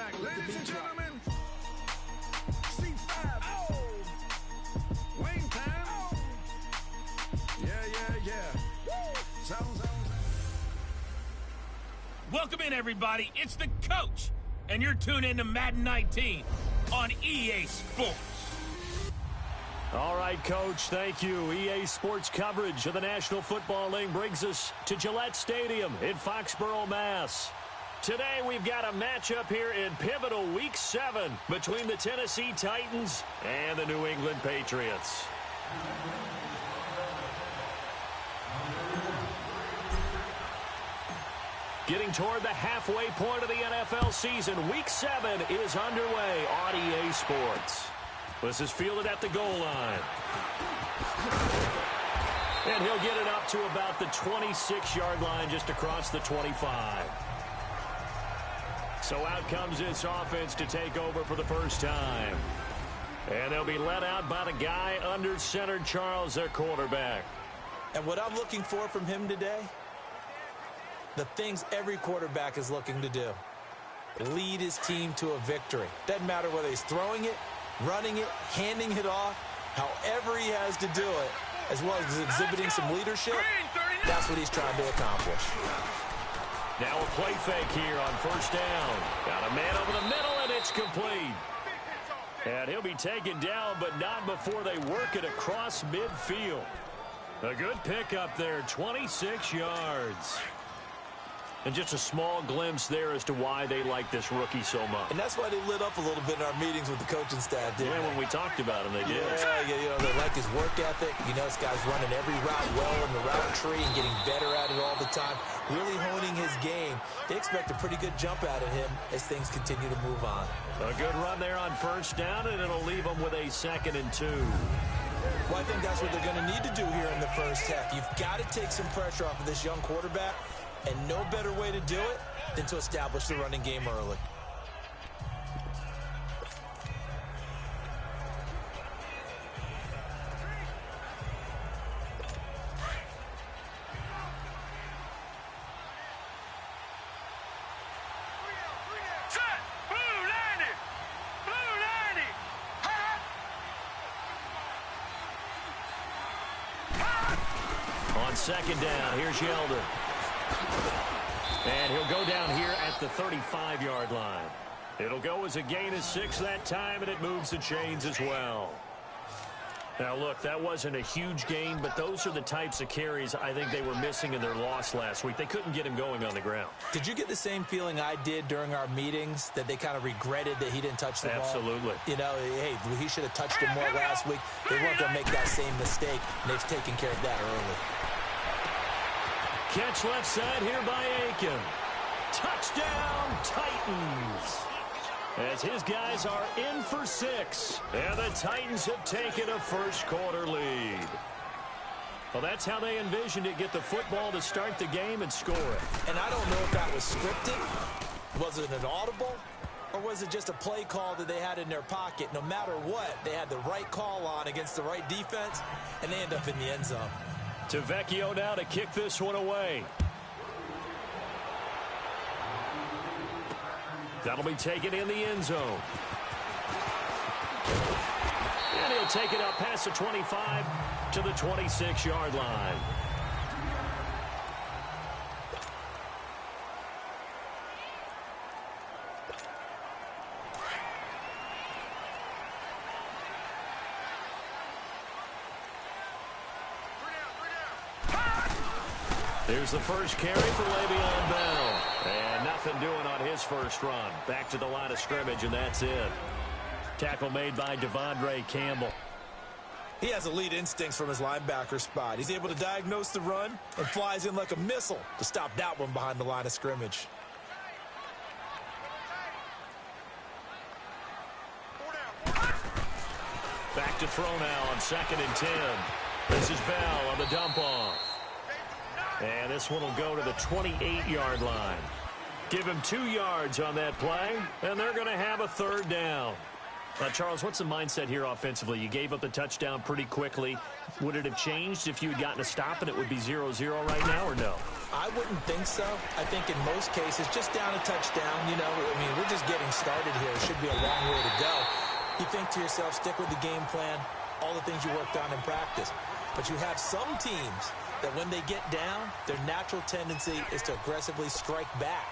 back. Ladies and gentlemen, C5. Oh! Wayne time. Oh! Yeah. Zone. Welcome in, everybody. It's the coach, and you're tuned in to Madden 19 on EA Sports. All right, Coach, thank you. EA Sports coverage of the National Football League brings us to Gillette Stadium in Foxborough, Mass. Today, we've got a matchup here in pivotal Week 7 between the Tennessee Titans and the New England Patriots. Getting toward the halfway point of the NFL season, Week 7 is underway on EA Sports. This is fielded at the goal line. And he'll get it up to about the 26-yard line, just across the 25. So out comes this offense to take over for the first time. And they'll be led out by the guy under center, Charles, their quarterback. And what I'm looking for from him today, the things every quarterback is looking to do. Lead his team to a victory. Doesn't matter whether he's throwing it, running it, handing it off, however he has to do it, as well as exhibiting some leadership, that's what he's trying to accomplish. Now a play fake here on first down. Got a man over the middle, and it's complete. And he'll be taken down, but not before they work it across midfield. A good pickup there, 26 yards. And just a small glimpse there as to why they like this rookie so much. And that's why they lit up a little bit in our meetings with the coaching staff, didn't they? When we talked about him, they did. Yeah, they like his work ethic. This guy's running every route well in the route tree and getting better at it all the time, really honing his game. They expect a pretty good jump out of him as things continue to move on. A good run there on first down, and it'll leave them with a 2nd and 2. Well, I think that's what they're going to need to do here in the first half. You've got to take some pressure off of this young quarterback. And no better way to do it than to establish the running game early. On 2nd down, here's Yeldon. And he'll go down here at the 35-yard line. It'll go as a gain of 6 that time, and it moves the chains as well. Now, look, that wasn't a huge gain, but those are the types of carries I think they were missing in their loss last week. They couldn't get him going on the ground. Did you get the same feeling I did during our meetings, that they kind of regretted that he didn't touch the ball? Absolutely. Hey, he should have touched it more last week. They weren't going to make that same mistake, and they've taken care of that early. Catch left side here by Aiken. Touchdown, Titans. As his guys are in for 6. And the Titans have taken a first quarter lead. Well, that's how they envisioned it. Get the football to start the game and score it. And I don't know if that was scripted. Was it an audible? Or was it just a play call that they had in their pocket? No matter what, they had the right call on against the right defense, and they end up in the end zone. To Vecchio now to kick this one away. That'll be taken in the end zone. And he'll take it up past the 25 to the 26-yard line. Here's the first carry for Le'Veon Bell. And nothing doing on his first run. Back to the line of scrimmage, and that's it. Tackle made by Devondre Campbell. He has elite instincts from his linebacker spot. He's able to diagnose the run and flies in like a missile to stop that one behind the line of scrimmage. Back to throw now on 2nd and 10. This is Bell on the dump off. And this one will go to the 28-yard line. Give him 2 yards on that play, and they're going to have a 3rd down. Charles, what's the mindset here offensively? You gave up the touchdown pretty quickly. Would it have changed if you had gotten a stop and it would be 0-0 right now, or no? I wouldn't think so. I think in most cases, just down a touchdown, you know, I mean, we're just getting started here. It should be a long way to go. You think to yourself, stick with the game plan, all the things you worked on in practice. But you have some teams that when they get down, their natural tendency is to aggressively strike back.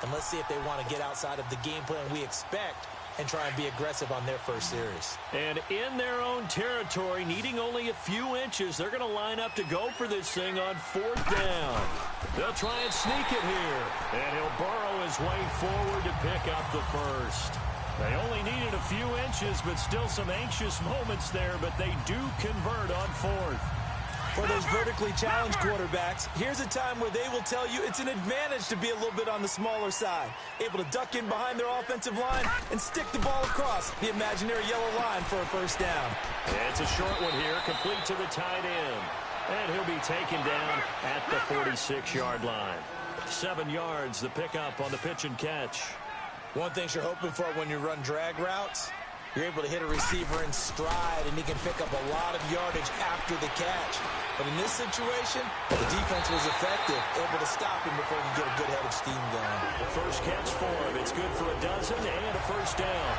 And let's see if they want to get outside of the game plan we expect and try and be aggressive on their first series. And in their own territory, needing only a few inches, they're going to line up to go for this thing on 4th down. They'll try and sneak it here. And he'll burrow his way forward to pick up the first. They only needed a few inches, but still some anxious moments there, but they do convert on 4th. For those vertically challenged quarterbacks, here's a time where they will tell you it's an advantage to be a little bit on the smaller side, able to duck in behind their offensive line and stick the ball across the imaginary yellow line for a first down. It's a short one here, complete to the tight end. And he'll be taken down at the 46-yard line. 7 yards, the pickup on the pitch and catch. One thing you're hoping for when you run drag routes, you're able to hit a receiver in stride, and he can pick up a lot of yardage after the catch. But in this situation, the defense was effective, able to stop him before he could get a good head of steam going. First catch for him. It's good for a dozen and a first down.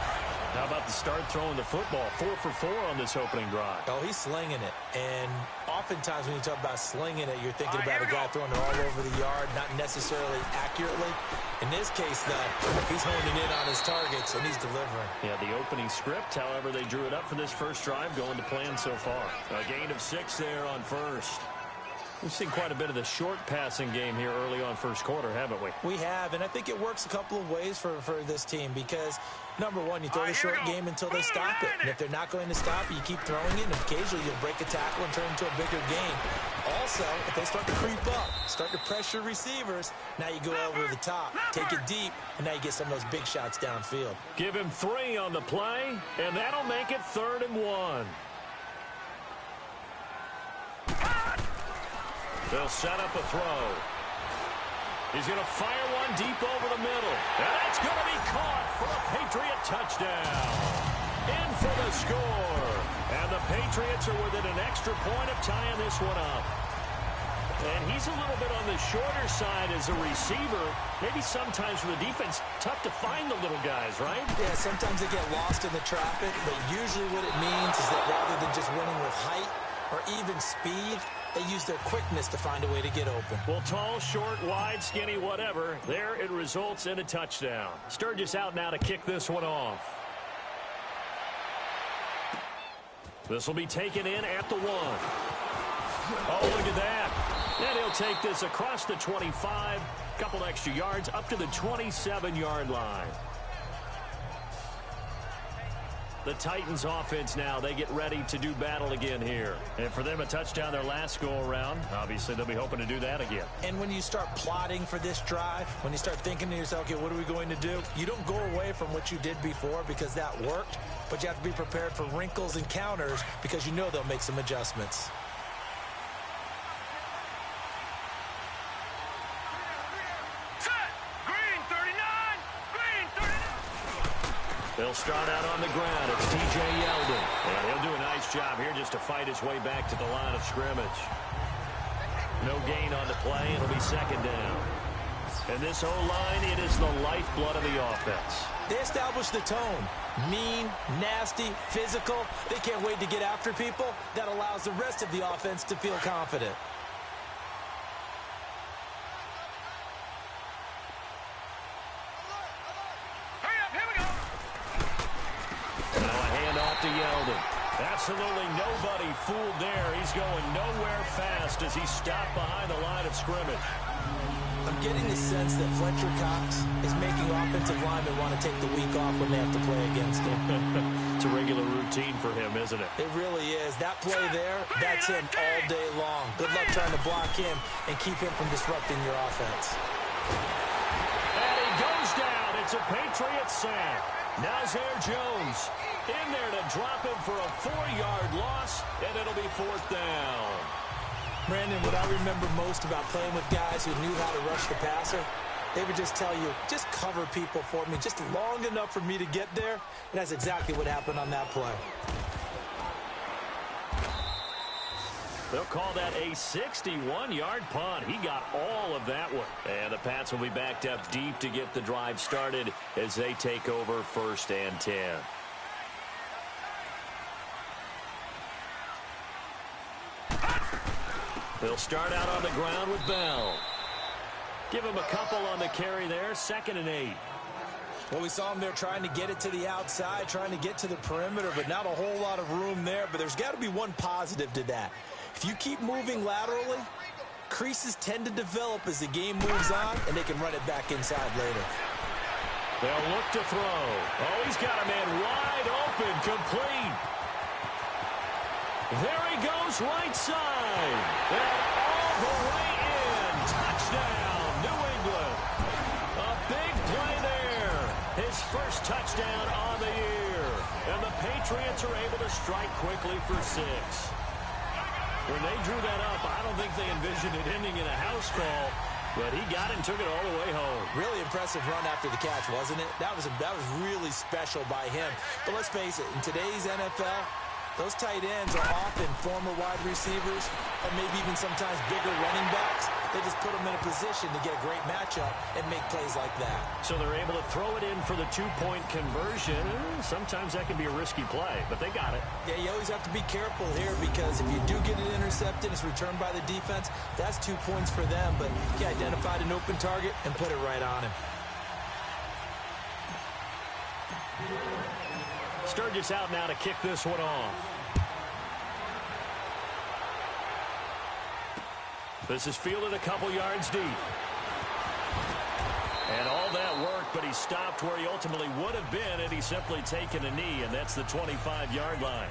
How about the start throwing the football? 4 for 4 on this opening drive. Oh, he's slinging it. And oftentimes when you talk about slinging it, you're thinking about a guy throwing it all over the yard, not necessarily accurately. In this case, though, he's honing in on his targets, and he's delivering. Yeah, the opening script, however, they drew it up for this first drive, going to plan so far. A gain of 6 there on first. We've seen quite a bit of the short passing game here early on first quarter, haven't we? We have, and I think it works a couple of ways for this team because, number one, you throw the short game until they stop it. And if they're not going to stop it, you keep throwing it, and occasionally you'll break a tackle and turn it into a bigger game. Also, if they start to creep up, start to pressure receivers, now you go over the top, take it deep, and now you get some of those big shots downfield. Give him 3 on the play, and that'll make it 3rd and 1. They'll set up a throw. He's going to fire one deep over the middle. And that's going to be caught for a Patriot touchdown. In for the score. And the Patriots are within an extra point of tying this one up. And he's a little bit on the shorter side as a receiver. Maybe sometimes for the defense, tough to find the little guys, right? Yeah, sometimes they get lost in the traffic, but usually what it means is that rather than just winning with height or even speed, they use their quickness to find a way to get open. Well, tall, short, wide, skinny, whatever, there it results in a touchdown. Sturgis out now to kick this one off. This will be taken in at the 1. Oh, look at that. And he'll take this across the 25, couple extra yards up to the 27-yard line. The Titans offense now, they get ready to do battle again here. And for them, a touchdown their last go-around. Obviously, they'll be hoping to do that again. And when you start plotting for this drive, when you start thinking to yourself, okay, what are we going to do? You don't go away from what you did before because that worked, but you have to be prepared for wrinkles and counters because you know they'll make some adjustments. They'll start out on the ground. It's T.J. Yeldon. And he'll do a nice job here just to fight his way back to the line of scrimmage. No gain on the play. It'll be 2nd down. And this O-line, it is the lifeblood of the offense. They establish the tone. Mean, nasty, physical. They can't wait to get after people. That allows the rest of the offense to feel confident. To Yeldon. Absolutely nobody fooled there. He's going nowhere fast as he's stopped behind the line of scrimmage. I'm getting the sense that Fletcher Cox is making offensive linemen want to take the week off when they have to play against him. It's a regular routine for him, isn't it? It really is. That play there, that's him all day long. Good luck trying to block him and keep him from disrupting your offense. And he goes down. It's a Patriot sack. Nazir Jones in there to drop him for a 4-yard loss, and it'll be 4th down. Brandon, what I remember most about playing with guys who knew how to rush the passer, they would just tell you, just cover people for me, just long enough for me to get there, and that's exactly what happened on that play. They'll call that a 61-yard punt. He got all of that one. And the Pats will be backed up deep to get the drive started as they take over 1st and 10. They'll start out on the ground with Bell. Give him a couple on the carry there, 2nd and 8. Well, we saw him there trying to get it to the outside, trying to get to the perimeter, but not a whole lot of room there. But there's got to be one positive to that. If you keep moving laterally, creases tend to develop as the game moves on, and they can run it back inside later. They'll look to throw. Oh, he's got a man wide open, complete. There he goes, right side. And all the way in. Touchdown, New England. A big play there. His first touchdown on the year. And the Patriots are able to strike quickly for 6. When they drew that up, I don't think they envisioned it ending in a house call, but he got it and took it all the way home. Really impressive run after the catch, wasn't it? That was really special by him. But let's face it, in today's NFL, those tight ends are often former wide receivers or maybe even sometimes bigger running backs. They just put them in a position to get a great matchup and make plays like that. So they're able to throw it in for the 2-point conversion. Sometimes that can be a risky play, but they got it. Yeah, you always have to be careful here because if you do get it intercepted, it's returned by the defense, that's 2 points for them. But he identified an open target and put it right on him. Sturgis out now to kick this one off. This is fielded a couple yards deep. And all that work, but he stopped where he ultimately would have been had he simply taken a knee, and that's the 25-yard line.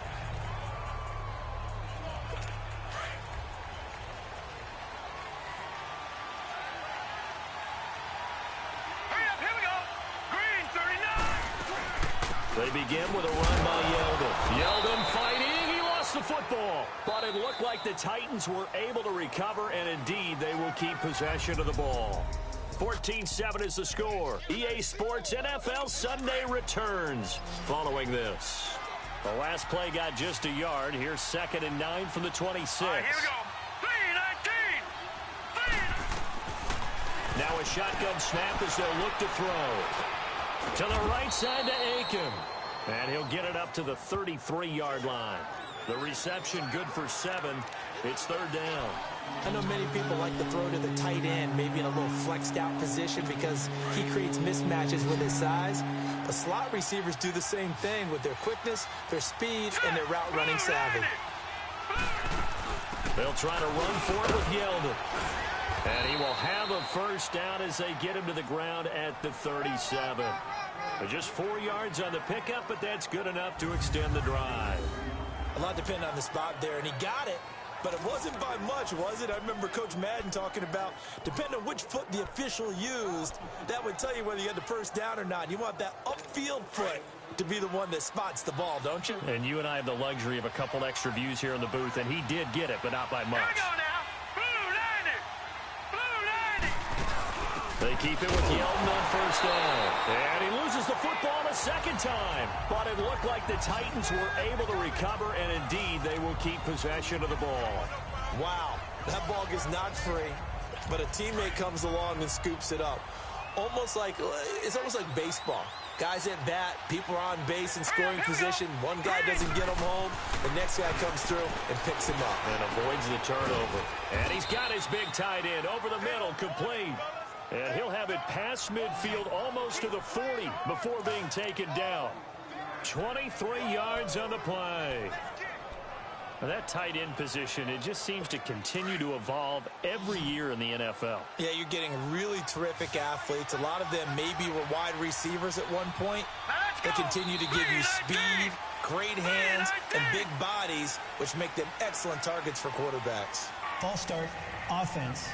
They begin with a run by Yeldon. Yeldon fighting. He lost the football. But it looked like the Titans were able to recover, and indeed they will keep possession of the ball. 14-7 is the score. EA Sports NFL Sunday returns following this. The last play got just a yard. Here's 2nd and 9 from the 26. Here we go. 3-19. Now a shotgun snap as they'll look to throw. To the right side to Aiken. And he'll get it up to the 33-yard line. The reception good for 7. It's 3rd down. I know many people like to throw to the tight end, maybe in a little flexed out position because he creates mismatches with his size. But slot receivers do the same thing with their quickness, their speed, and their route running savvy. They'll try to run for it with Yeldon. And he will have a first down as they get him to the ground at the 37. Just 4 yards on the pickup, but that's good enough to extend the drive. A lot depended on the spot there, and he got it, but it wasn't by much, was it? I remember Coach Madden talking about, depending on which foot the official used, that would tell you whether you had the first down or not. You want that upfield foot to be the one that spots the ball, don't you? And you and I have the luxury of a couple extra views here in the booth, and he did get it, but not by much. Here we go now. They keep it with Yeldon on first down. And he loses the football the second time. But it looked like the Titans were able to recover, and indeed they will keep possession of the ball. Wow, that ball gets knocked free, but a teammate comes along and scoops it up. It's almost like baseball. Guys at bat, people are on base in scoring position. One guy doesn't get him home. The next guy comes through and picks him up. And avoids the turnover. And he's got his big tight end over the middle, complete. And he'll have it past midfield almost to the 40 before being taken down. 23 yards on the play. Now that tight end position, it just seems to continue to evolve every year in the NFL. Yeah, you're getting really terrific athletes. A lot of them maybe were wide receivers at one point. They continue to give you speed, great hands, and big bodies, which make them excellent targets for quarterbacks. False start, offense.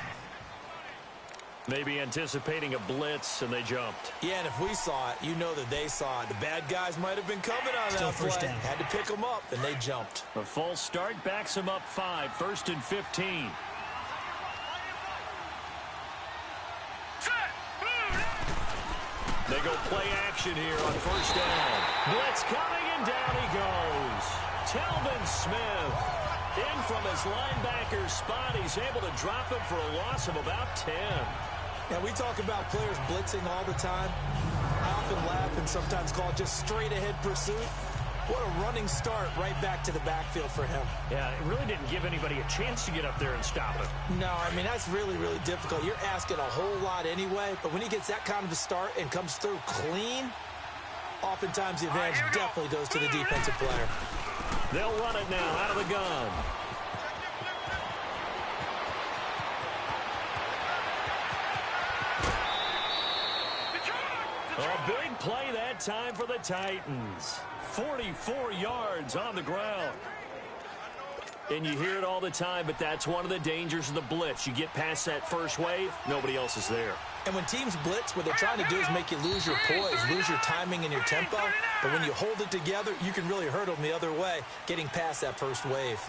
Maybe anticipating a blitz, and they jumped. Yeah, and if we saw it, you know that they saw it. The bad guys might have been coming on Still that first play. down. Had to pick them up, and they jumped. A false start backs them up 5, 1st and 15. They go play action here on first down. Blitz coming, and down he goes. Telvin Smith. In from his linebacker spot, he's able to drop him for a loss of about 10. Now, we talk about players blitzing all the time. I often laugh and sometimes call it just straight-ahead pursuit. What a running start right back to the backfield for him. Yeah, it really didn't give anybody a chance to get up there and stop him. No, I mean, that's really, really difficult. You're asking a whole lot anyway, but when he gets that kind of a start and comes through clean, oftentimes the advantage definitely goes to the defensive player. They'll run it now out of the gun. A big play that time for the Titans. 44 yards on the ground. And you hear it all the time, but that's one of the dangers of the blitz. You get past that first wave, nobody else is there. And when teams blitz, what they're trying to do is make you lose your poise, lose your timing and your tempo. But when you hold it together, you can really hurt them the other way, getting past that first wave.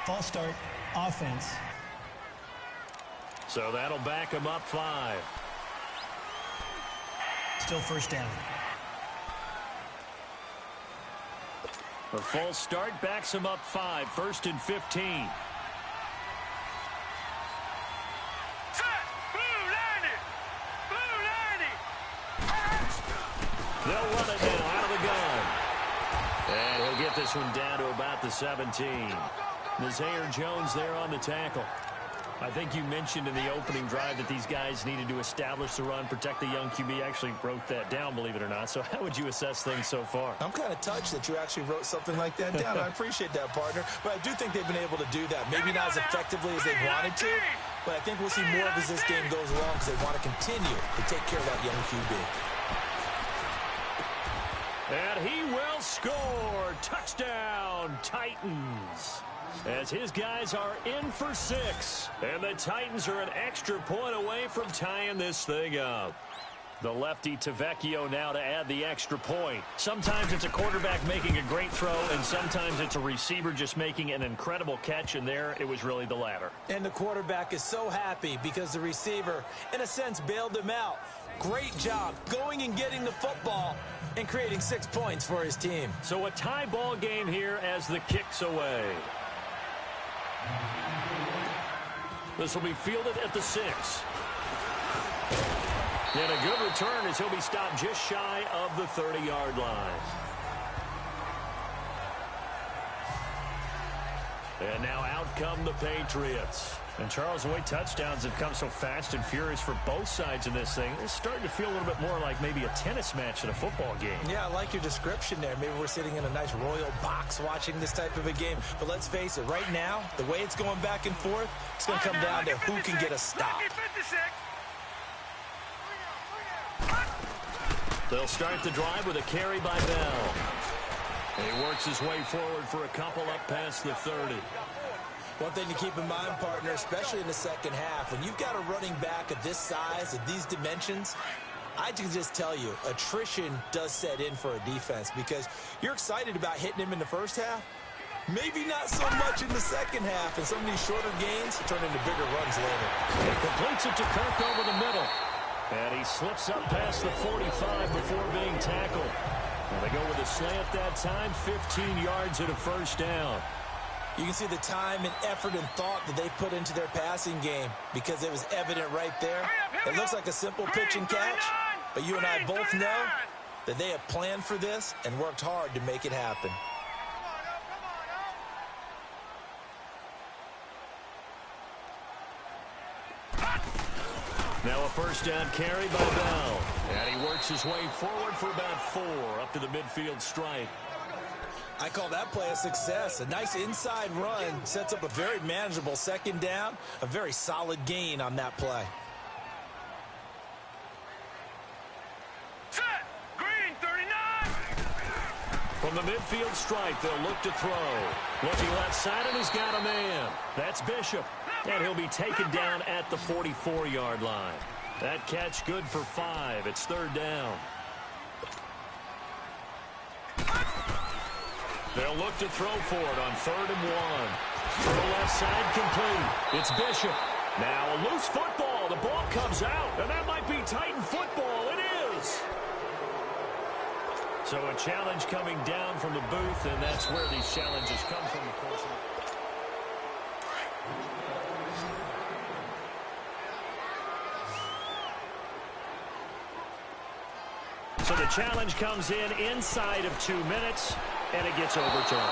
False start, offense. So that'll back them up 5. Still first down. A false start backs them up 5, 1st and 15. They'll run it now out of the gun. And he'll get this one down to about the 17. Nazaire Jones there on the tackle. I think you mentioned in the opening drive that these guys needed to establish the run, protect the young QB. Actually wrote that down, believe it or not. So how would you assess things so far? I'm kind of touched that you actually wrote something like that down. I appreciate that, partner. But I do think they've been able to do that. Maybe not as effectively as they wanted to, but I think we'll see more of as this game goes along because they want to continue to take care of that young QB. And he will score. Touchdown, Titans. As his guys are in for 6. And the Titans are an extra point away from tying this thing up. The lefty Tavecchio now to add the extra point. Sometimes it's a quarterback making a great throw, and sometimes it's a receiver just making an incredible catch, and there it was really the latter. And the quarterback is so happy because the receiver, in a sense, bailed him out. Great job going and getting the football and creating 6 points for his team. So a tie ball game here as the kick's away. This will be fielded at the 6. And a good return as he'll be stopped just shy of the 30-yard line. And now out come the Patriots. And Charles, the way touchdowns have come so fast and furious for both sides in this thing, it's starting to feel a little bit more like maybe a tennis match than a football game. Yeah, I like your description there. Maybe we're sitting in a nice royal box watching this type of a game. But let's face it, right now, the way it's going back and forth, it's going to come down to who can get a stop. They'll start the drive with a carry by Bell. And he works his way forward for a couple up past the 30. One thing to keep in mind, partner, especially in the second half, when you've got a running back of this size, of these dimensions, I can just tell you, attrition does set in for a defense because you're excited about hitting him in the first half. Maybe not so much in the second half, and some of these shorter gains turn into bigger runs later. He completes it to Kirk over the middle. And he slips up past the 45 before being tackled. And they go with a slant that time, 15 yards and a first down. You can see the time and effort and thought that they put into their passing game because it was evident right there. It looks like a simple pitch and catch, but you and I both know that they have planned for this and worked hard to make it happen. Now a first down carry by Bell. And he works his way forward for about 4 up to the midfield stripe. I call that play a success. A nice inside run sets up a very manageable second down, a very solid gain on that play. Set. Green 39. From the midfield stripe, they'll look to throw. Looking left side, and he's got a man. That's Bishop. And he'll be taken down at the 44-yard line. That catch good for 5. It's third down. They'll look to throw for it on 3rd and 1. Throw left side complete. It's Bishop. Now a loose football. The ball comes out, and that might be Titan football. It is. So a challenge coming down from the booth, and that's where these challenges come from, of course. So the challenge comes in inside of 2 minutes, and it gets overturned.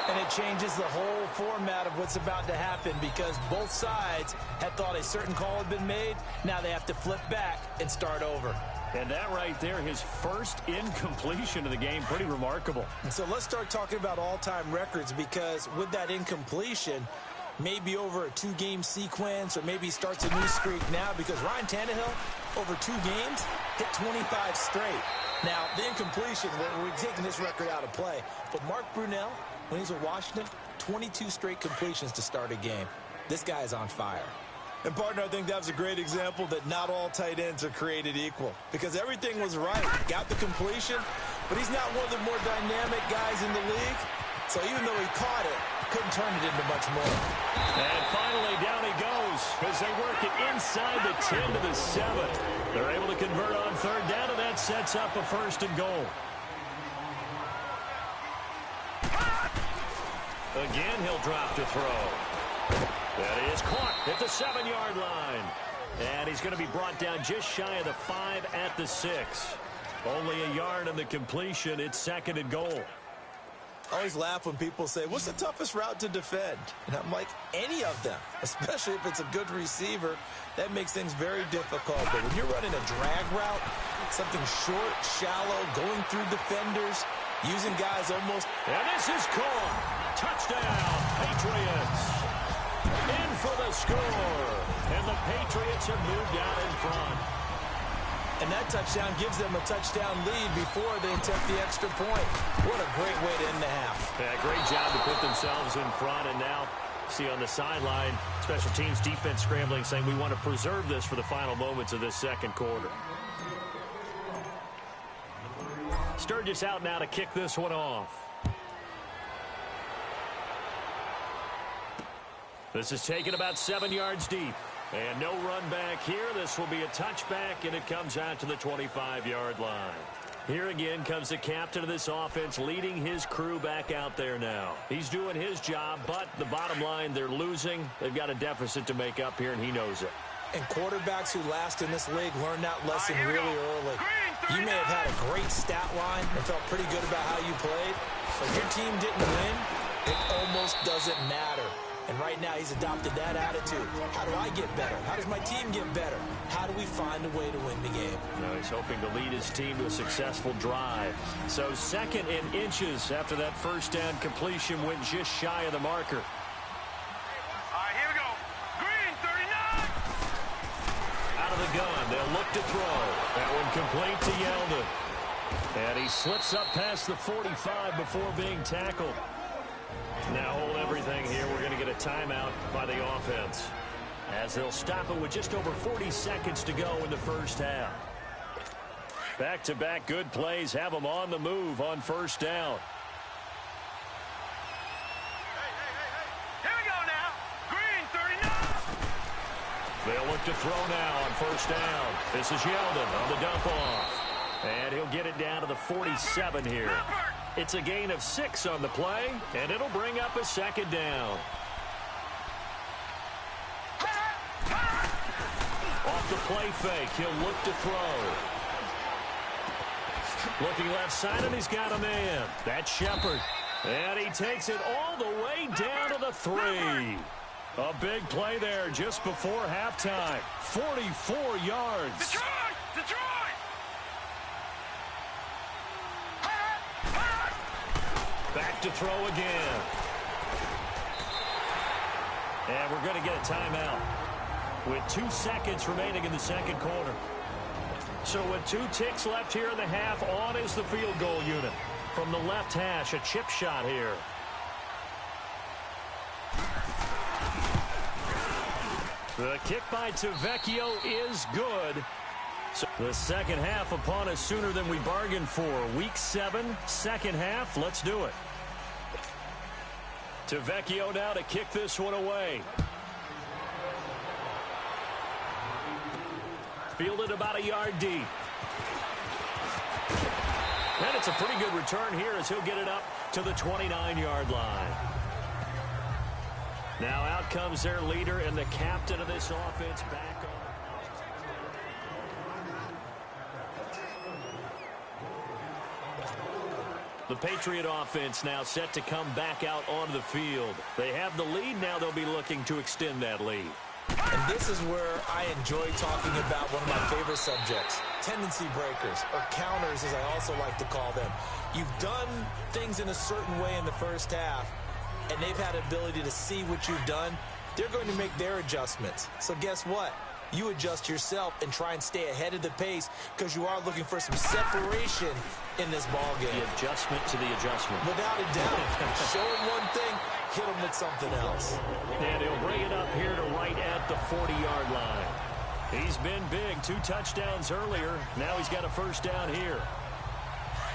And it changes the whole format of what's about to happen because both sides had thought a certain call had been made. Now they have to flip back and start over. And that right there, his first incompletion of the game, pretty remarkable. So let's start talking about all-time records because with that incompletion, maybe over a 2-game sequence or maybe starts a new streak now because Ryan Tannehill, over 2 games, hit 25 straight. Now, the incompletion, we're taking this record out of play. But Mark Brunell, when he's with Washington, 22 straight completions to start a game. This guy is on fire. And, partner, I think that was a great example that not all tight ends are created equal because everything was right. Got the completion, but he's not one of the more dynamic guys in the league. So even though he caught it, couldn't turn it into much more. And finally, down he goes as they work it inside the 10 to the 7. They're able to convert on third down, and that sets up a 1st and goal. Again, he'll drop to throw. That is caught at the 7-yard line. And he's going to be brought down just shy of the 5 at the 6. Only a yard on the completion. It's 2nd and goal. I always laugh when people say, what's the toughest route to defend? And I'm like, any of them, especially if it's a good receiver. That makes things very difficult. But when you're running a drag route, something short, shallow, going through defenders, using guys almost. And this is caught. Touchdown, Patriots. In for the score. And the Patriots have moved out in front. And that touchdown gives them a touchdown lead before they attempt the extra point. What a great way to end the half. Yeah, great job to put themselves in front. And now, see on the sideline, special teams defense scrambling, saying we want to preserve this for the final moments of this 2nd quarter. Sturgis out now to kick this one off. This is taken about 7 yards deep. And no run back here. This will be a touchback, and it comes out to the 25-yard line. Here again comes the captain of this offense leading his crew back out there now. He's doing his job, but the bottom line, they're losing. They've got a deficit to make up here, and he knows it. And quarterbacks who last in this league learn that lesson really early. You may have had a great stat line and felt pretty good about how you played, but if your team didn't win, it almost doesn't matter. And right now, he's adopted that attitude. How do I get better? How does my team get better? How do we find a way to win the game? Now he's hoping to lead his team to a successful drive. So 2nd and inches after that 1st down completion went just shy of the marker. All right, here we go. Green, 39. Out of the gun, they'll look to throw. That one complete to Yeldon. And he slips up past the 45 before being tackled. Now hold everything here. We're going to get a timeout by the offense, as they'll stop it with just over 40 seconds to go in the 1st half. Back-to-back good plays have them on the move on 1st down. Here we go now. Green, 39. They'll look to throw now on 1st down. This is Yeldon on the dump off. And he'll get it down to the 47 here. It's a gain of 6 on the play, and it'll bring up a 2nd down. Off the play fake, he'll look to throw. Looking left side, and he's got a man. That's Shepard. And he takes it all the way down to the 3. A big play there just before halftime. 44 yards. Detroit! Detroit! Back to throw again. And we're going to get a timeout with 2 seconds remaining in the 2nd quarter. So with 2 ticks left here in the half, on is the field goal unit. From the left hash, a chip shot here. The kick by Tavecchio is good. So the 2nd half upon us sooner than we bargained for. Week 7, 2nd half. Let's do it. Tavecchio now to kick this one away. Fielded about a yard deep. And it's a pretty good return here as he'll get it up to the 29-yard line. Now out comes their leader and the captain of this offense back on. The Patriot offense now set to come back out onto the field. They have the lead. Now they'll be looking to extend that lead. And this is where I enjoy talking about one of my favorite subjects, tendency breakers, or counters as I also like to call them. You've done things in a certain way in the first half, and they've had the ability to see what you've done. They're going to make their adjustments. So guess what? You adjust yourself and try and stay ahead of the pace because you are looking for some separation in this ball game. The adjustment to the adjustment. Without a doubt. Show him one thing, hit him with something else. And he'll bring it up here to right at the 40-yard line. He's been big. 2 touchdowns earlier. Now he's got a first down here.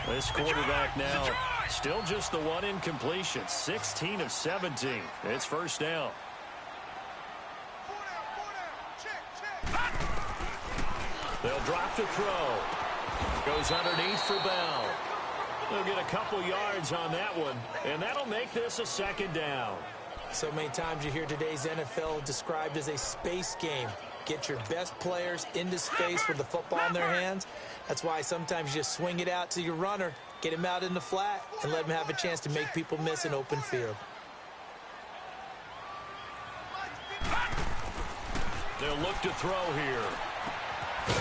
This quarterback now still just the one incompletion. 16 of 17. It's first down. They'll drop the throw. Goes underneath for Bell. They'll get a couple yards on that one, and that'll make this a second down. So many times you hear today's NFL described as a space game. Get your best players into space with the football in their hands. That's why sometimes you just swing it out to your runner, get him out in the flat, and let him have a chance to make people miss an open field. They'll look to throw here.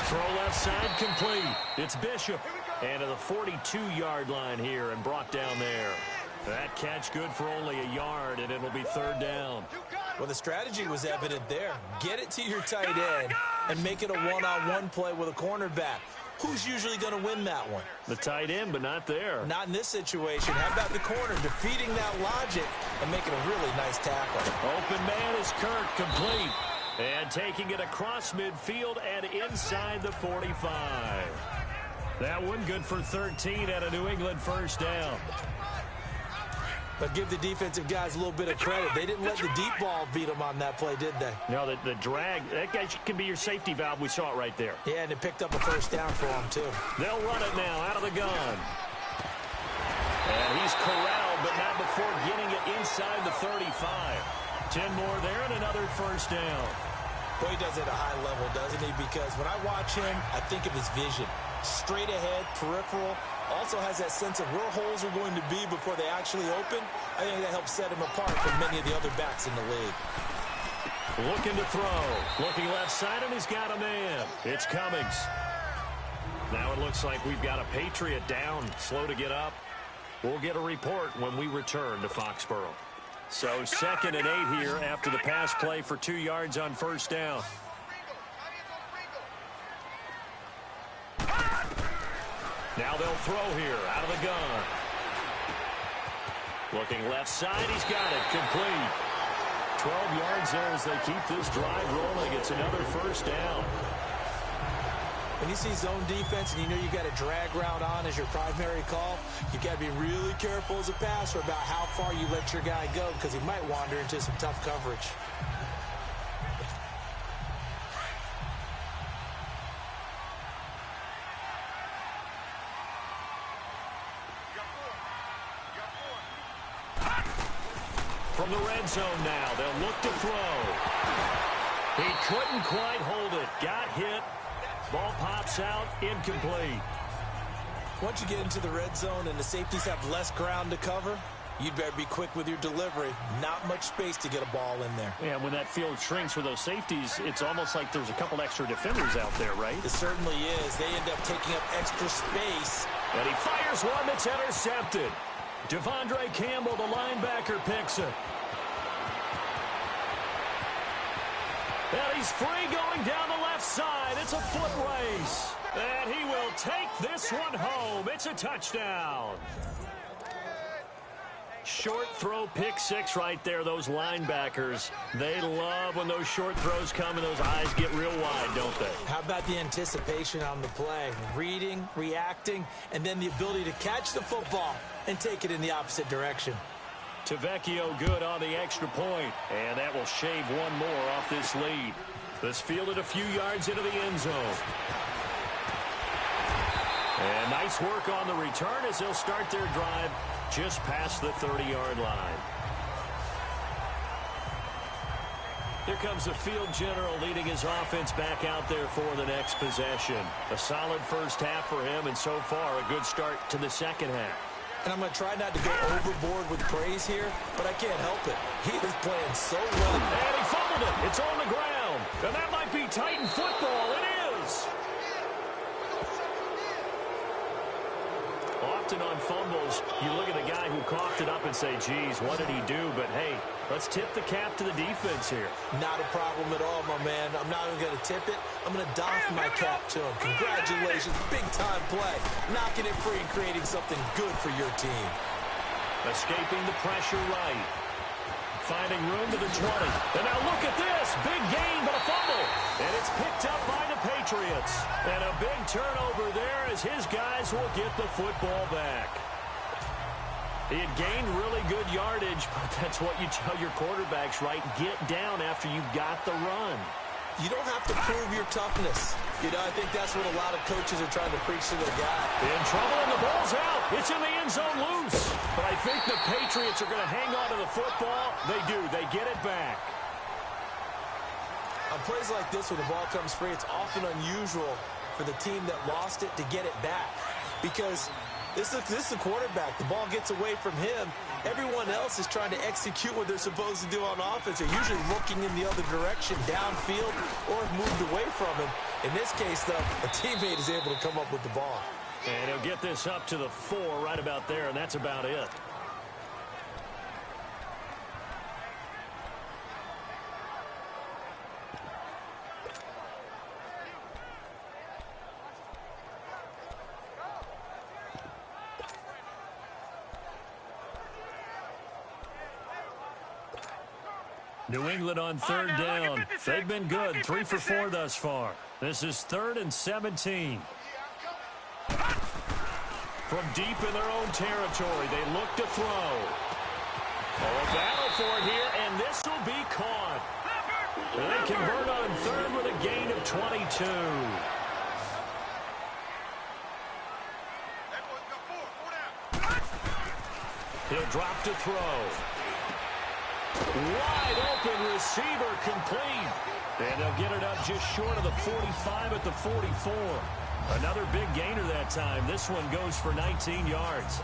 Throw left side complete. It's Bishop. And to the 42-yard line here and brought down there. That catch good for only a yard, and it'll be third down. Well, the strategy was evident there. Get it to your tight end and make it a one-on-one play with a cornerback. Who's usually going to win that one? The tight end, but not there. Not in this situation. How about the corner defeating that logic and making a really nice tackle? Open man is Kirk, complete. And taking it across midfield and inside the 45. That one good for 13 at a New England first down. But give the defensive guys a little bit of credit. They didn't let the deep ball beat them on that play, did they? No, the drag, that guy can be your safety valve. We saw it right there. Yeah, and it picked up a first down for them, too. They'll run it now out of the gun. And he's corralled, but not before getting it inside the 35. 10 more there and another first down. Boy, he does it at a high level, doesn't he? Because when I watch him, I think of his vision. Straight ahead, peripheral. Also has that sense of where holes are going to be before they actually open. I think that helps set him apart from many of the other backs in the league. Looking to throw. Looking left side, and he's got a man. It's Cummings. Now it looks like we've got a Patriot down, slow to get up. We'll get a report when we return to Foxborough. So 2nd and 8 here after the pass play for 2 yards on first down. Now they'll throw here out of the gun. Looking left side, he's got it, complete. 12 yards there as they keep this drive rolling. It's another first down. When you see zone defense and you know you got a drag route on as your primary call, you got to be really careful as a passer about how far you let your guy go because he might wander into some tough coverage. From the red zone now, they'll look to throw. He couldn't quite hold it. Got hit. Ball pops out, incomplete. Once you get into the red zone and the safeties have less ground to cover, you'd better be quick with your delivery. Not much space to get a ball in there. Yeah, when that field shrinks for those safeties, it's almost like there's a couple extra defenders out there, right? It certainly is. They end up taking up extra space. And he fires one that's intercepted. Devondre Campbell, the linebacker, picks it. And he's free going down the left side. It's a foot race. And he will take this one home. It's a touchdown. Short throw, pick six right there. Those linebackers, they love when those short throws come and those eyes get real wide, don't they? How about the anticipation on the play? Reading, reacting, and then the ability to catch the football and take it in the opposite direction. Tavecchio good on the extra point, and that will shave one more off this lead. This fielded a few yards into the end zone. And nice work on the return as they'll start their drive just past the 30-yard line. Here comes the field general leading his offense back out there for the next possession. A solid first half for him, and so far a good start to the second half. And I'm going to try not to go overboard with praise here, but I can't help it. He is playing so well. And he fumbled it. It's on the ground. And that might be Titan football. It is. Often on fumbles, you look at the guy who coughed it up and say, geez, what did he do? But, hey, let's tip the cap to the defense here. Not a problem at all, my man. I'm not even going to tip it. I'm going to doff my cap to him. Congratulations. Big-time play. Knocking it free and creating something good for your team. Escaping the pressure right. Finding room to the 20. And now look at this. Big gain, but a fumble. And it's picked up by the Patriots. And a big turnover there as his guys will get the football back. He had gained really good yardage, but that's what you tell your quarterbacks, right? Get down after you've got the run. You don't have to prove your toughness. You know, I think that's what a lot of coaches are trying to preach to their guys. In trouble, and the ball's out. It's in the end zone loose. But I think the Patriots are going to hang on to the football. They do. They get it back. On plays like this, when the ball comes free, it's often unusual for the team that lost it to get it back. Because this is the quarterback. The ball gets away from him. Everyone else is trying to execute what they're supposed to do on offense. They're usually looking in the other direction, downfield, or have moved away from him. In this case, though, a teammate is able to come up with the ball. And he'll get this up to the 4 right about there, and that's about it. New England on third down. They've been good, 3 for 4 thus far. This is 3rd and 17. From deep in their own territory, they look to throw. Oh, a battle for it here, and this will be caught. And they convert on 3rd with a gain of 22. He'll drop to throw. Wide open receiver complete. And they'll get it up just short of the 45 at the 44. Another big gainer that time. This one goes for 19 yards.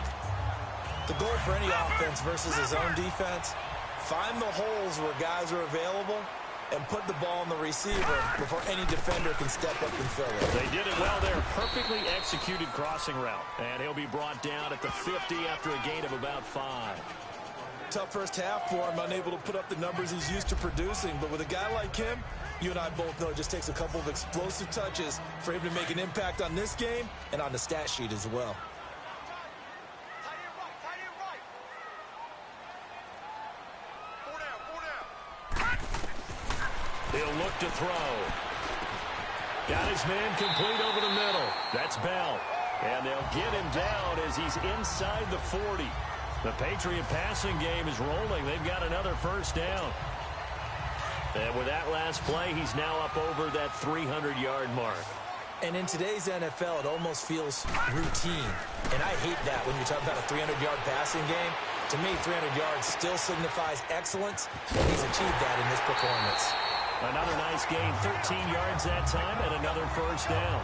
The goal for any offense versus his own defense, find the holes where guys are available and put the ball on the receiver before any defender can step up and fill it. They did it well there. Perfectly executed crossing route. And he'll be brought down at the 50 after a gain of about 5. Tough first half for him, unable to put up the numbers he's used to producing. But with a guy like him, you and I both know it just takes a couple of explosive touches for him to make an impact on this game and on the stat sheet as well. He'll look to throw. Got his man complete over the middle. That's Bell. And they'll get him down as he's inside the 40. The Patriot passing game is rolling. They've got another first down. And with that last play, he's now up over that 300-yard mark. And in today's NFL, it almost feels routine. And I hate that when you talk about a 300-yard passing game. To me, 300 yards still signifies excellence, and he's achieved that in this performance. Another nice gain, 13 yards that time, and another first down.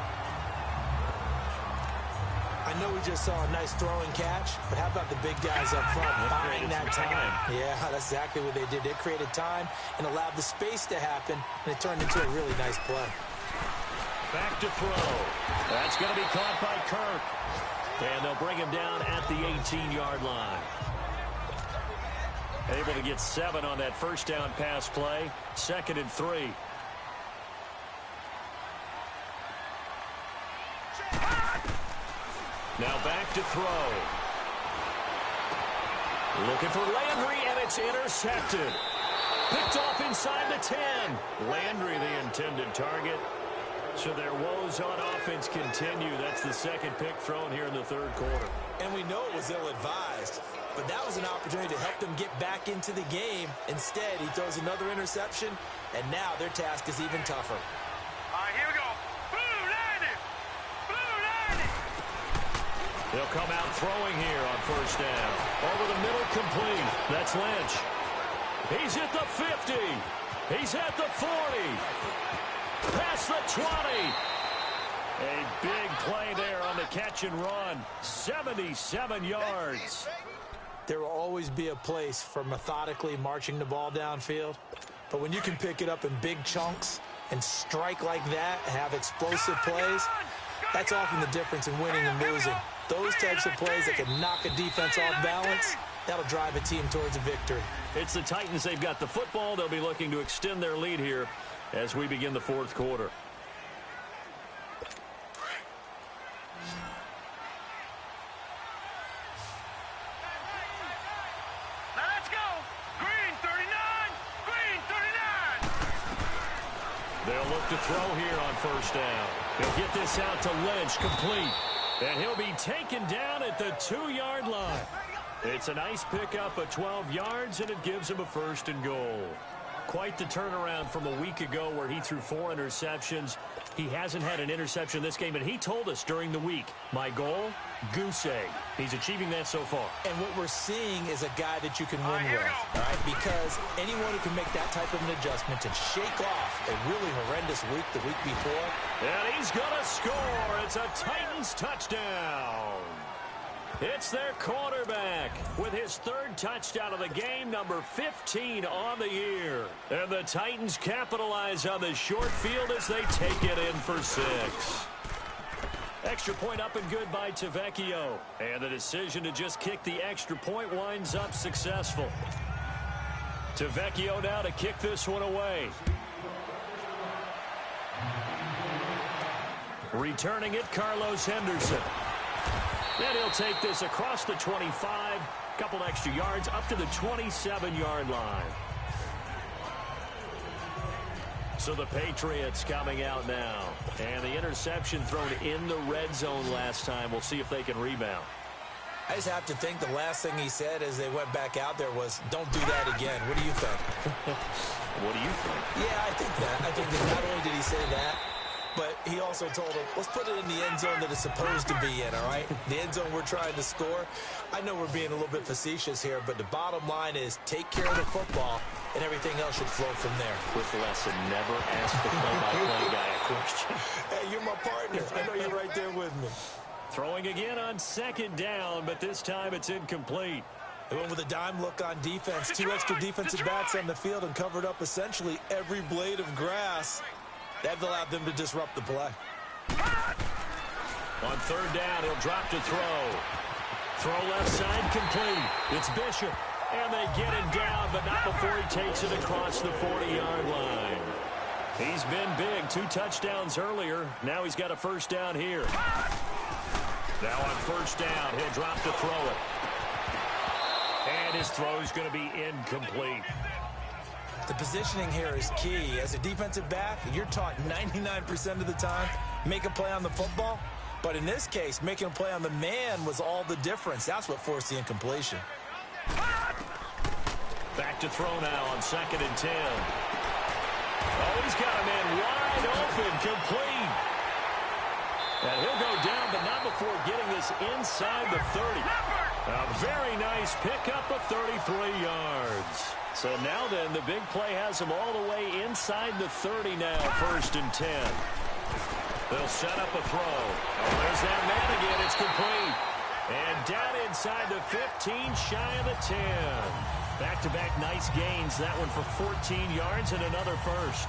I know we just saw a nice throwing catch, but how about the big guys up front buying that time? Yeah, that's exactly what they did. They created time and allowed the space to happen, and it turned into a really nice play. Back to throw. That's going to be caught by Kirk. And they'll bring him down at the 18-yard line. Able to get 7 on that first down pass play. 2nd and 3. Now back to throw. Looking for Landry, and it's intercepted. Picked off inside the 10. Landry, the intended target. So their woes on offense continue. That's the second pick thrown here in the third quarter. And we know it was ill-advised, but that was an opportunity to help them get back into the game. Instead, he throws another interception, and now their task is even tougher. All right, here we go. Blue Landry! Blue Landry! They'll come out throwing here on first down. Over the middle, complete. That's Lynch. He's at the 50. He's at the 40. Past the 20. A big play there on the catch and run. 77 yards. There will always be a place for methodically marching the ball downfield. But when you can pick it up in big chunks and strike like that, have explosive plays, that's often the difference in winning and losing. Those types of plays that can knock a defense off balance, that'll drive a team towards a victory. It's the Titans. They've got the football. They'll be looking to extend their lead here as we begin the fourth quarter. Now let's go. Green 39. Green 39. They'll look to throw here on first down. They'll get this out to Lynch, complete. And he'll be taken down at the 2-yard line. It's a nice pickup of 12 yards, and it gives him a first and goal. Quite the turnaround from a week ago where he threw 4 interceptions. He hasn't had an interception this game, and he told us during the week, my goal, goose egg. He's achieving that so far. And what we're seeing is a guy that you can win with, all right? Because anyone who can make that type of an adjustment and shake off a really horrendous week the week before. And he's going to score. It's a Titans touchdown. It's their quarterback with his 3rd touchdown of the game, number 15 on the year. And the Titans capitalize on the short field as they take it in for 6. Extra point up and good by Tavecchio. And the decision to just kick the extra point winds up successful. Tavecchio now to kick this one away. Returning it, Carlos Henderson. And he'll take this across the 25, couple extra yards up to the 27-yard line. So the Patriots coming out now. And the interception thrown in the red zone last time. We'll see if they can rebound. I just have to think the last thing he said as they went back out there was, don't do that again. What do you think? What do you think? Yeah, I think that. I think that not only did he say that, but he also told him, let's put it in the end zone that it's supposed to be in, all right? The end zone we're trying to score. I know we're being a little bit facetious here, but the bottom line is take care of the football, and everything else should flow from there. Quick lesson, never ask the play-by-play guy a question. Hey, you're my partner. I know you're right there with me. Throwing again on 2nd down, but this time it's incomplete. They went with a dime look on defense. 2 extra defensive backs on the field and covered up essentially every blade of grass. That allowed them to disrupt the play. On 3rd down, he'll drop to throw. Throw left side complete. It's Bishop. And they get him down, but not before he takes it across the 40-yard line. He's been big. 2 touchdowns earlier. Now he's got a first down here. Now on 1st down, he'll drop to throw it. And his throw is going to be incomplete. The positioning here is key. As a defensive back, you're taught 99% of the time, make a play on the football. But in this case, making a play on the man was all the difference. That's what forced the incompletion. Back to throw now on 2nd and 10. Oh, he's got a man wide open, complete. And he'll go down, but not before getting this inside the 30. A very nice pickup of 33 yards. So now then, the big play has him all the way inside the 30 now, 1st and 10. They'll set up a throw. Oh, there's that man again. It's complete. And down inside the 15, shy of the 10. Back-to-back nice gains. That one for 14 yards and another first.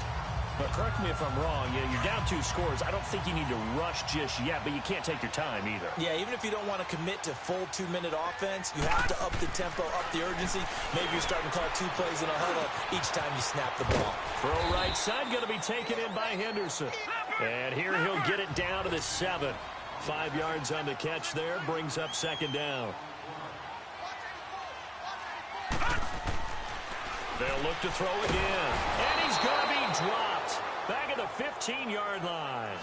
But correct me if I'm wrong. You're down 2 scores. I don't think you need to rush just yet, but you can't take your time either. Yeah, even if you don't want to commit to full 2-minute offense, you have to up the tempo, up the urgency. Maybe you're starting to call 2 plays in a huddle each time you snap the ball. Throw right side going to be taken in by Henderson. And here he'll get it down to the 7. 5 yards on the catch there. Brings up 2nd down. They'll look to throw again. And he's going to be dropped. Back at the 15-yard line.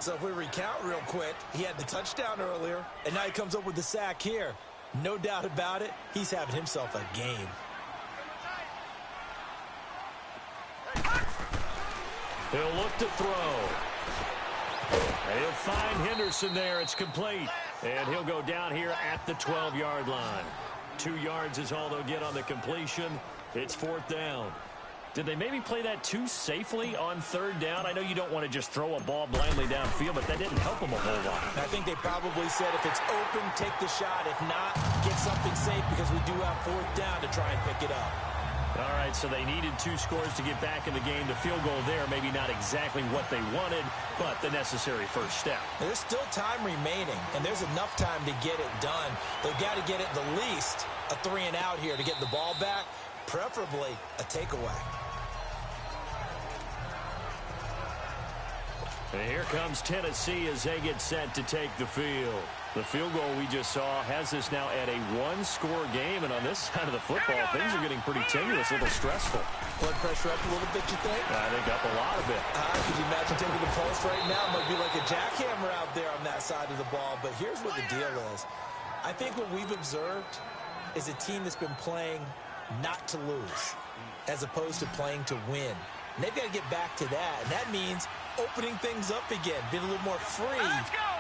So if we recount real quick, he had the touchdown earlier, and now he comes up with the sack here. No doubt about it, he's having himself a game. He'll look to throw. And he'll find Henderson there. It's complete. And he'll go down here at the 12-yard line. 2 yards is all they'll get on the completion. It's 4th down. Did they maybe play that too safely on 3rd down? I know you don't want to just throw a ball blindly downfield, but that didn't help them a whole lot. I think they probably said if it's open, take the shot. If not, get something safe because we do have 4th down to try and pick it up. All right, so they needed 2 scores to get back in the game. The field goal there, maybe not exactly what they wanted, but the necessary first step. There's still time remaining, and there's enough time to get it done. They've got to get at the least a 3-and-out here to get the ball back, preferably a takeaway. And here comes Tennessee as they get set to take the field. The field goal we just saw has us now at a 1-score game, and on this side of the football, things are getting pretty tenuous, a little stressful. Blood pressure up a little bit, you think? I think up a lot of it. Could you imagine taking the pulse right now? Might be like a jackhammer out there on that side of the ball, but here's what the deal is. I think what we've observed is a team that's been playing not to lose as opposed to playing to win. And they've got to get back to that, and that means opening things up again, being a little more free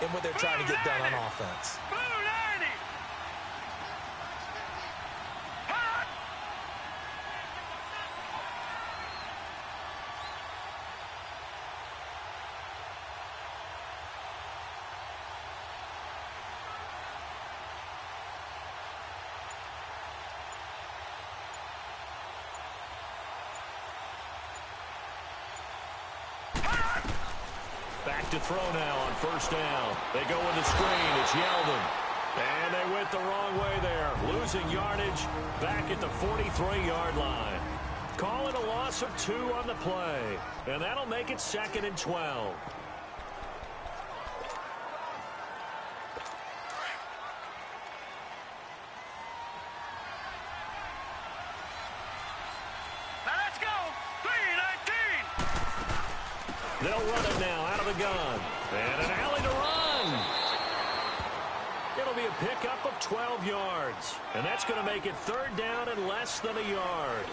in what they're trying to get done on offense. Back to throw now on 1st down. They go with the screen. It's Yeldon. And they went the wrong way there. Losing yardage back at the 43-yard line. Call it a loss of 2 on the play. And that'll make it 2nd and 12. Let's go. 3-19. They'll run it now out of the gun. And an alley to run. It'll be a pickup of 12 yards. And that's going to make it 3rd down and less than a yard.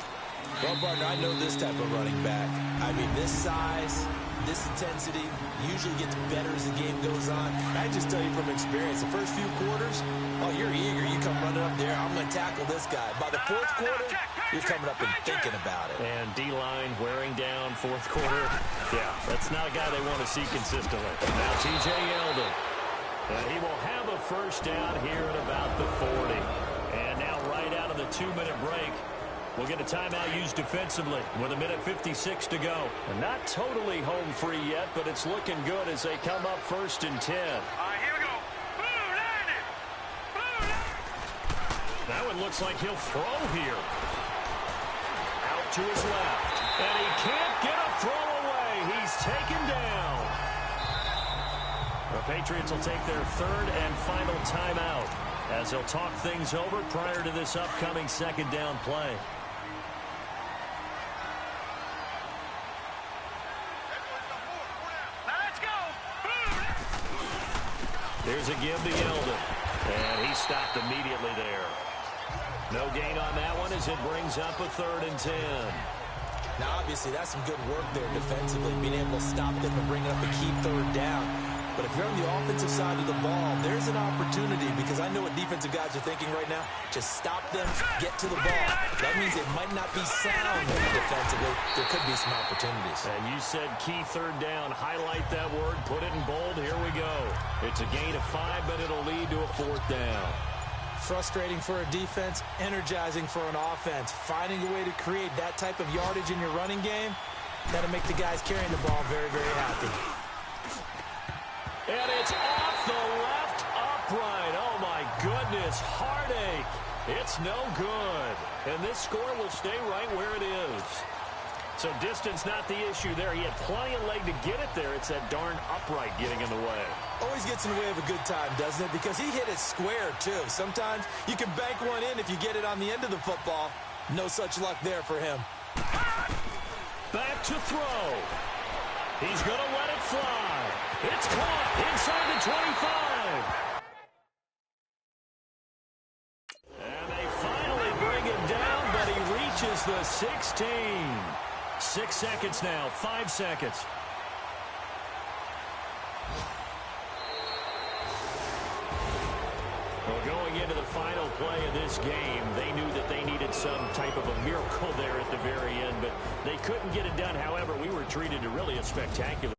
Well, partner, I know this type of running back. I mean, this size, this intensity usually gets better as the game goes on. I just tell you from experience, the first few quarters, oh, you're eager. You come running up there, I'm going to tackle this guy. By the 4th quarter, you're coming up and thinking about it. And D-line wearing down 4th quarter. Yeah, that's not a guy they want to see consistently. Now T.J. Yeldon. He will have a 1st down here at about the 40. And now right out of the 2-minute break, we'll get a timeout used defensively with 1:56 to go. And not totally home free yet, but it's looking good as they come up 1st and 10. All right, here we go. Blue landed. Blue landed. That one looks like he'll throw here. Out to his left. And he can't get a throw away. He's taken down. The Patriots will take their 3rd and final timeout as they'll talk things over prior to this upcoming 2nd down play. Let's go. There's a give to Yeldon. And he stopped immediately there. No gain on that one as it brings up a 3rd and 10. Now, obviously, that's some good work there defensively, being able to stop them and bring up a key 3rd down. But if you're on the offensive side of the ball, there's an opportunity because I know what defensive guys are thinking right now. Just stop them, get to the ball. That means it might not be sound defensively. There could be some opportunities. And you said key 3rd down. Highlight that word. Put it in bold. Here we go. It's a gain of 5, but it'll lead to a 4th down. Frustrating for a defense, energizing for an offense. Finding a way to create that type of yardage in your running game, that'll make the guys carrying the ball very, very happy. And it's off the left upright. Oh, my goodness. Heartache. It's no good. And this score will stay right where it is. So distance not the issue there. He had plenty of leg to get it there. It's that darn upright getting in the way. Always gets in the way of a good time, doesn't it? Because he hit it square, too. Sometimes you can bank one in if you get it on the end of the football. No such luck there for him. Back to throw. He's going to let it fly. It's caught inside the 25. And they finally bring him down, but he reaches the 16. 6 seconds now, 5 seconds. Well, going into the final play of this game. They knew that they needed some type of a miracle there at the very end, but they couldn't get it done. However, we were treated to really a spectacular